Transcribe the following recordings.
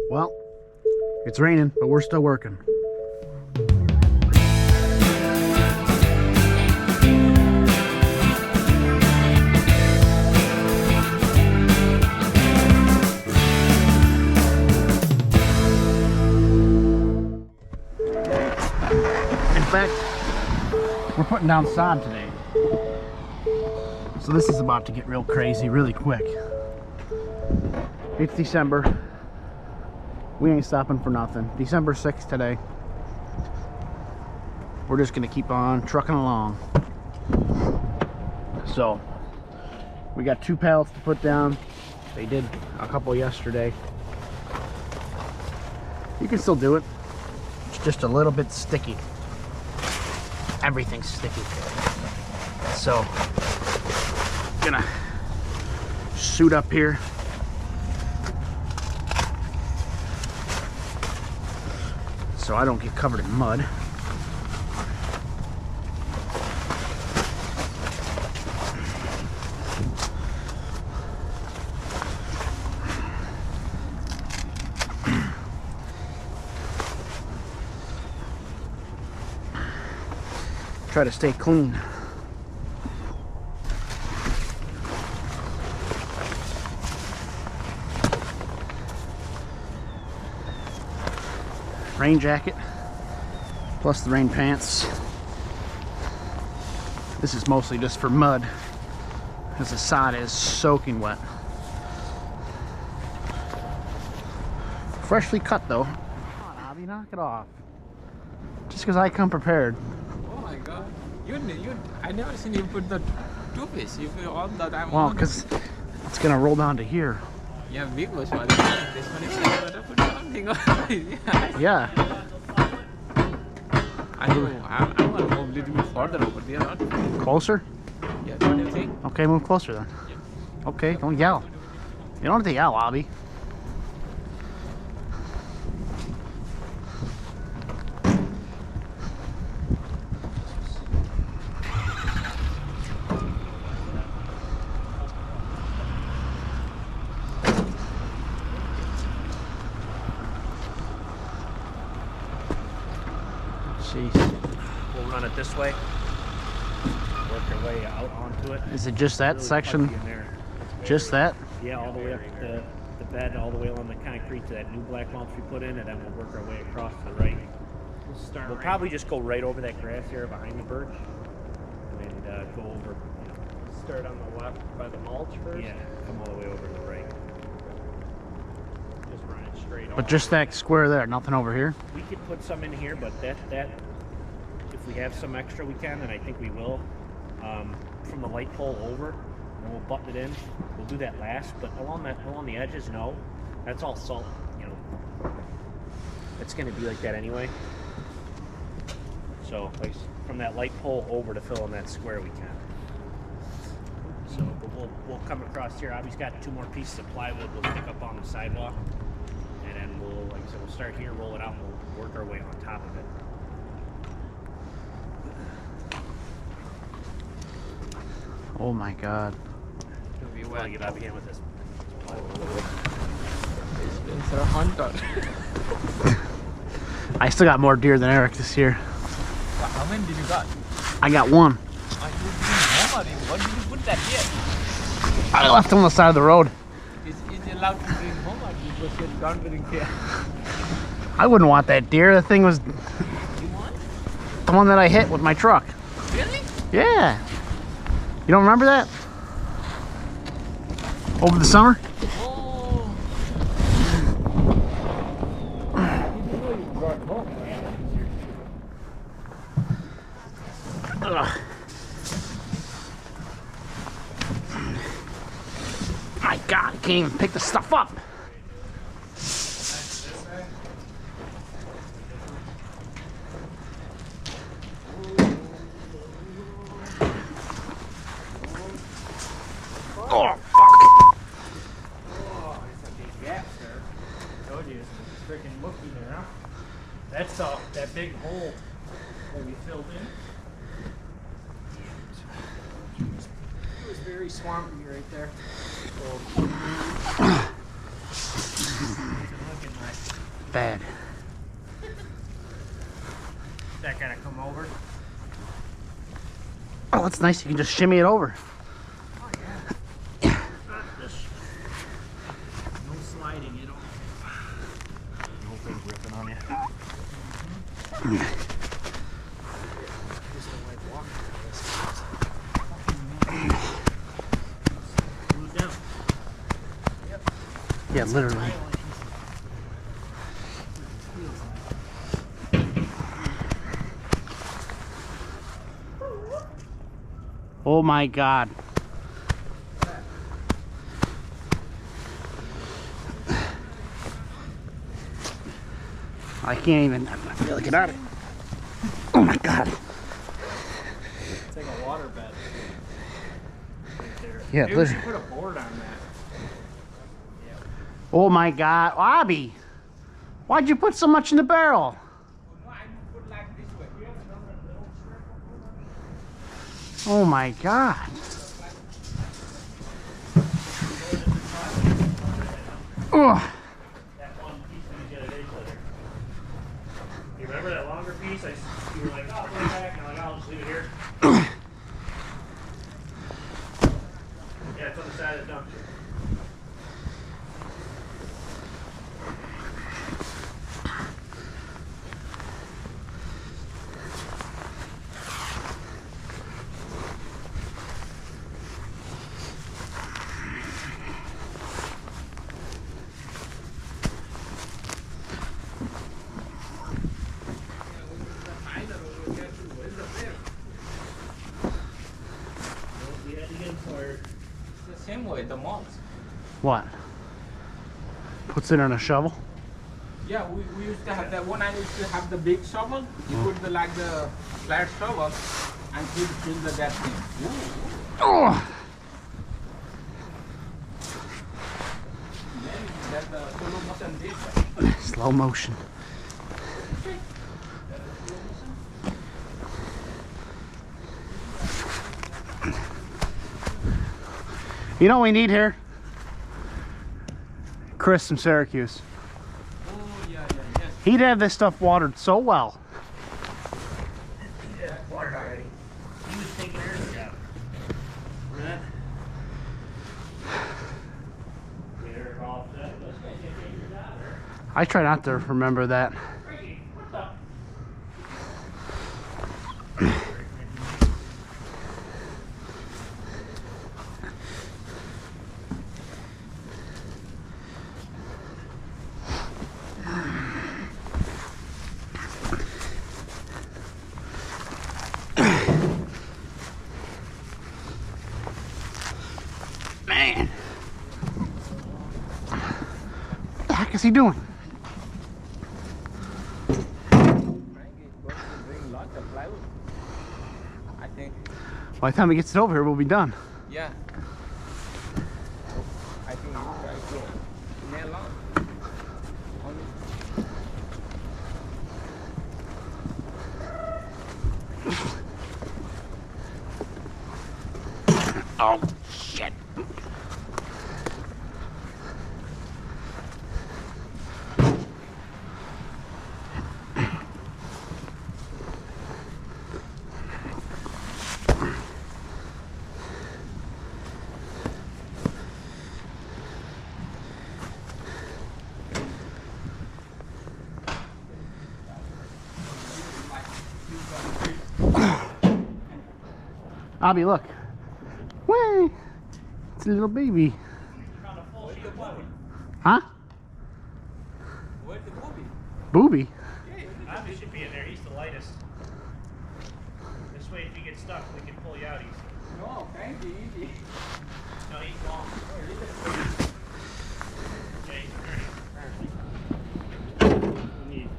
Well, it's raining, but we're still working. In fact, we're putting down sod today. So this is about to get real crazy really quick. It's December. We ain't stopping for nothing. December 6th today. We're just gonna keep on trucking along. So we got 2 pallets to put down. They did a couple yesterday. You can still do it. It's just a little bit sticky. Everything's sticky. So gonna suit up here. So I don't get covered in mud. Try to stay clean. Rain jacket plus the rain pants. This is mostly just for mud because the sod is soaking wet. Freshly cut though. Come on, Abby, knock it off. Just because I come prepared. Oh my god. I never seen you put the toothpaste. You put all the time. Well, because it's going to roll down to here. Yeah, big was one. This one is put something on. Yeah. I want to move a little bit further over there. Not? Closer? Yeah, what do you think? Okay, move closer then. Yeah. Okay, don't yell. You don't have to yell, Abby. Jeez. We'll run it this way, work our way out onto it. Is it just that Really section? in there. Just that? Yeah, all the way up the bed, all the way along the concrete to that new black mulch we put in, and then we'll work our way across to the right. We'll probably just go right over that grass area behind the birch, and go over. Start on the left by the mulch first? Yeah, come all the way over to the right. Just run it straight But just that square there, nothing over here? We could put some in here, but that if we have some extra, we can, and I think we will. From the light pole over, and we'll button it in. We'll do that last, but along the edges, no. That's all salt, you know. It's going to be like that anyway. So, like from that light pole over to fill in that square, we can. So, but we'll come across here. Abby's got 2 more pieces of plywood. We'll pick up on the sidewalk, and then we'll, like I said, we'll start here, roll it out, and we'll work our way on top of it. Oh my god. To be Well, get Abby in with this. It's a hunter. I still got more deer than Eric this year. How many did you got? I got 1. Are you being home or what did you put that here? I left him on the side of the road. Is it allowed to bring home or you just get done with care? I wouldn't want that deer. The thing was You want? the one that I hit with my truck. Really? Yeah. You don't remember that? Over the summer? Oh. Ugh. My god, I can't even pick the stuff up. Oh, fuck. Oh, it's a big gap there. I told you, it's freaking mookie there, huh? That's that big hole that we filled in. It was very swampy right there. So, you can look at bad. That gotta come over. Oh, that's nice. You can just shimmy it over. Just no sliding, you know. No thing ripping on you. Just don't like walking like this. Move down. Yeah, literally. Oh my God. I can't even, I feel like get out of it. Oh my God. It's like a water bed. Right there. Yeah, Maybe we literally. should put a board on that. Oh my God. Abby, why'd you put so much in the barrel? No, I put like this way. Oh my God. Ugh. That one piece we used the other day, so there. You remember that longer piece? You were like, oh, put it back. And I'm like, I'll just leave it here. Yeah, it's on the side of the dumpster. We had to get them fired. It's the same way, the moms. What? Puts it in a shovel? Yeah, we used to have that one. I used to have the big shovel. You put the like the flat shovel and you fill the that thing. Oh. Then that's the slow motion this way. Slow motion. You know what we need here? Chris from Syracuse. Oh yeah, yes. He'd have this stuff watered so well. Yeah, watered already. He was taking care of the job. Remember that? They're all set. Those guys take care of your job, there. I try not to remember that. Frankie, what's up? Man. What the heck is he doing? Frank is going to bring lots of plywood. I think. By the time he gets it over here, we'll be done. Yeah. I think you try to nail on. Oh, shit. Abby, look. Way. It's a little baby. Where's the booby? Huh? Where's the booby? Booby? Bobby should be in there. He's the lightest. This way, if you get stuck, we can pull you out easy. No, Frank is easy. No, he's long. Okay, We need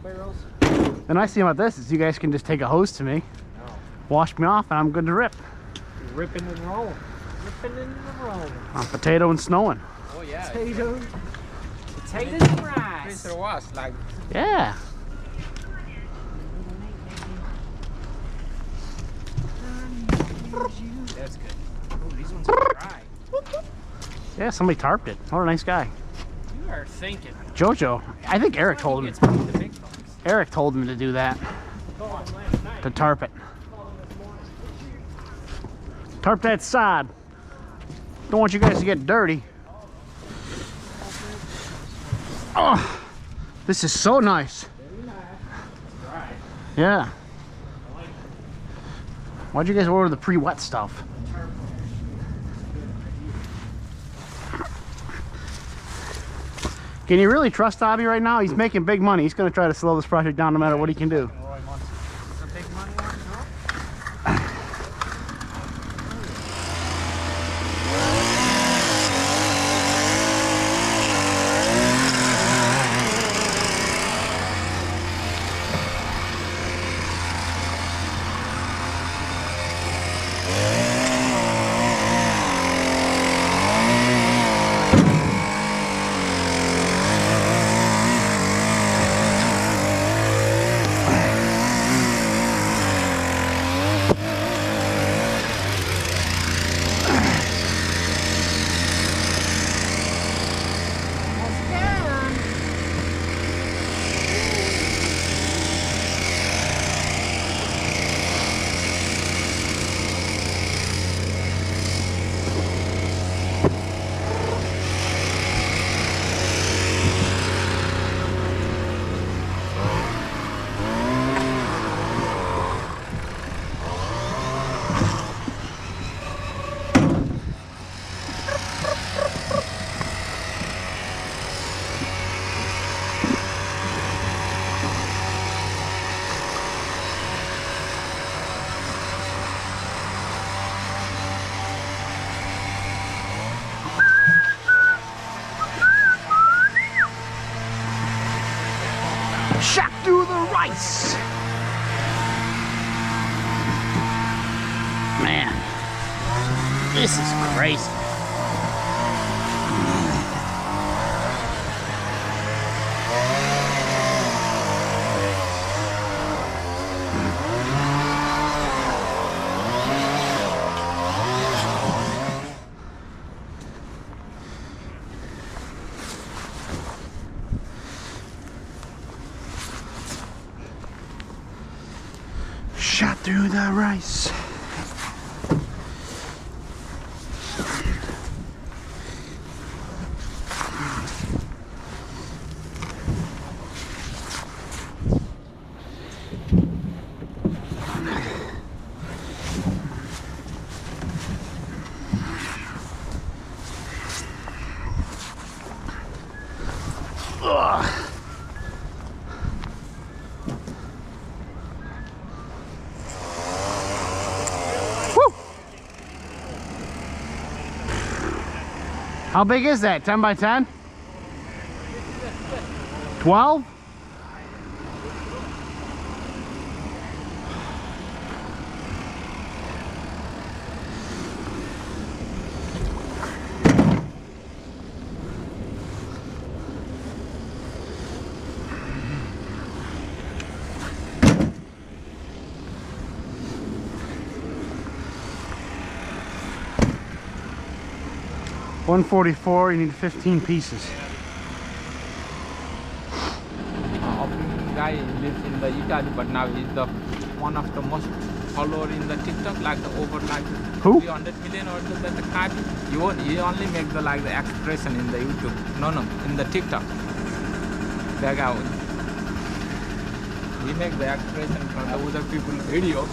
barrels. The nice thing about this is you guys can just take a hose to me, No. wash me off, and I'm good to rip. Ripping and rolling. Ripping and rolling. I'm potato and snowing. Oh yeah. Potatoes. Potatoes and rice. Mr. Was like Yeah. That's good. Oh, these ones are dry. Yeah, somebody tarped it. What a nice guy. You are sinking. Jojo, I think Eric told him. It's paid the big bucks. Eric told him to do that, Called him last night. to tarp it. Called him this morning. Tarp that side. Don't want you guys to get dirty. Oh, this is so nice. Right. Yeah. Why'd you guys order the pre-wet stuff? Can you really trust Abby right now? He's making big money. He's going to try to slow this project down no matter what he can do. It's a big money one, no? Shot through the rice. Man, this is crazy. Shot through the rice. Ugh. How big is that? 10 by 10? 12? $144, you need 15 pieces. Guy lives in the Italy, but now he's the one of the most follower in the TikTok, like the over like Who? 300 million or so that the card. He only make the like the expression in the YouTube. No, in the TikTok. That guy. He make the expression from the other people's video.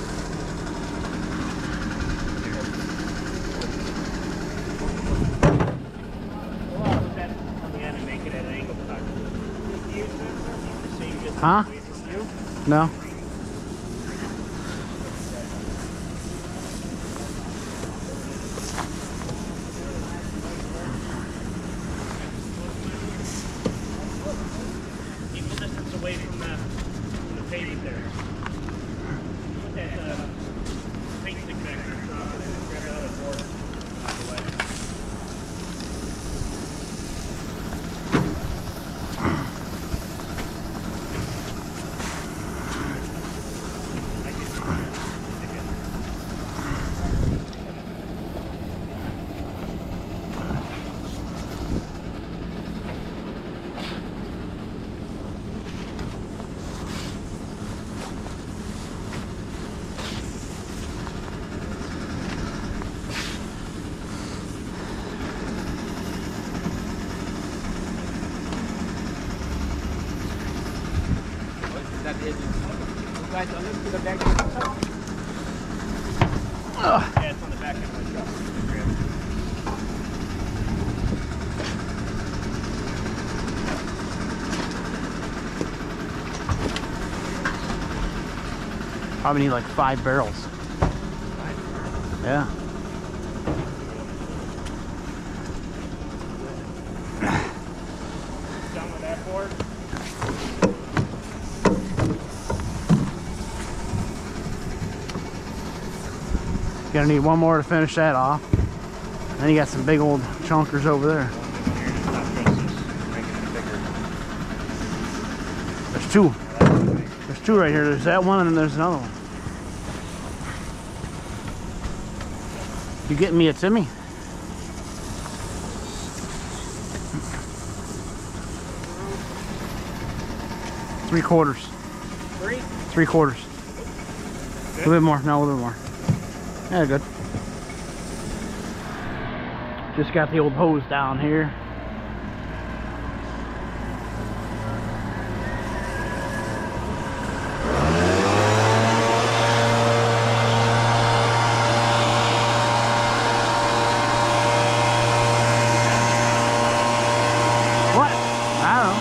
Huh? No. Equal distance away from the pavement there. Put that paint stick back there. Grab that other board out of the way. You guys are listening to the back. Yeah, it's on the back end of my truck. Probably need like 5 barrels. Yeah. Done with that board. Gonna need one more to finish that off. Then you got some big old chunkers over there. There's 2. There's 2 right here. There's that one and then there's another one. You getting me a Timmy? Three quarters. 3? 3/4. A little bit more. No, a little bit more. Yeah, good. Just got the old hose down here. What? I don't know.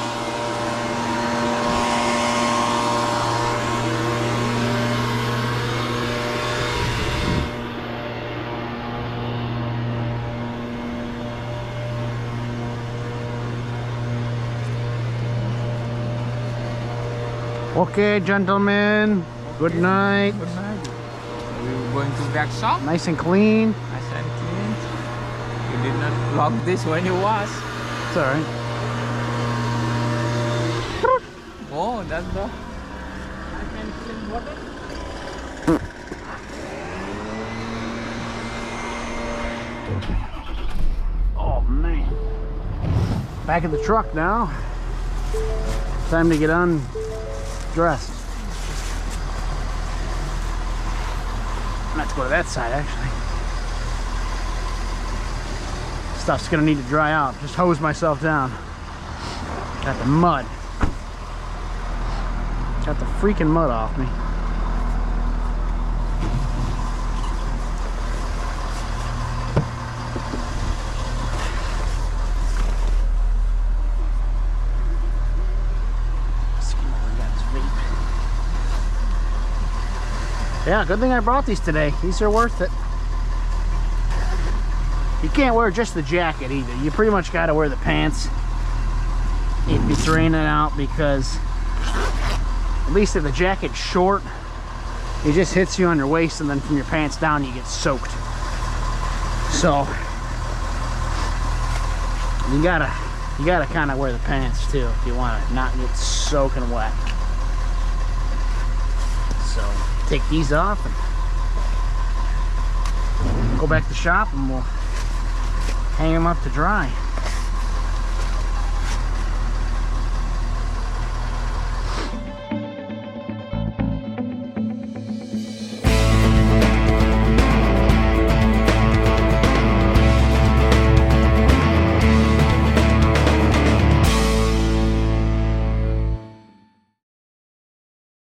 Okay, gentlemen. Good night. Good night. We're going to back shop. Nice and clean. Nice and clean. You did not lock this when you was. It's alright. Oh, that's the. Oh man. Back in the truck now. Time to get undressed. I'm have to go to that side actually. Stuff's gonna need to dry out. Just hose myself down. Got the mud. Got the freaking mud off me. Yeah, good thing I brought these today. These are worth it. You can't wear just the jacket either. You pretty much got to wear the pants if it's raining out, because at least if the jacket's short, it just hits you on your waist, and then from your pants down you get soaked. So you gotta kind of wear the pants too if you want to not get soaking wet. So take these off and go back to the shop and we'll hang them up to dry.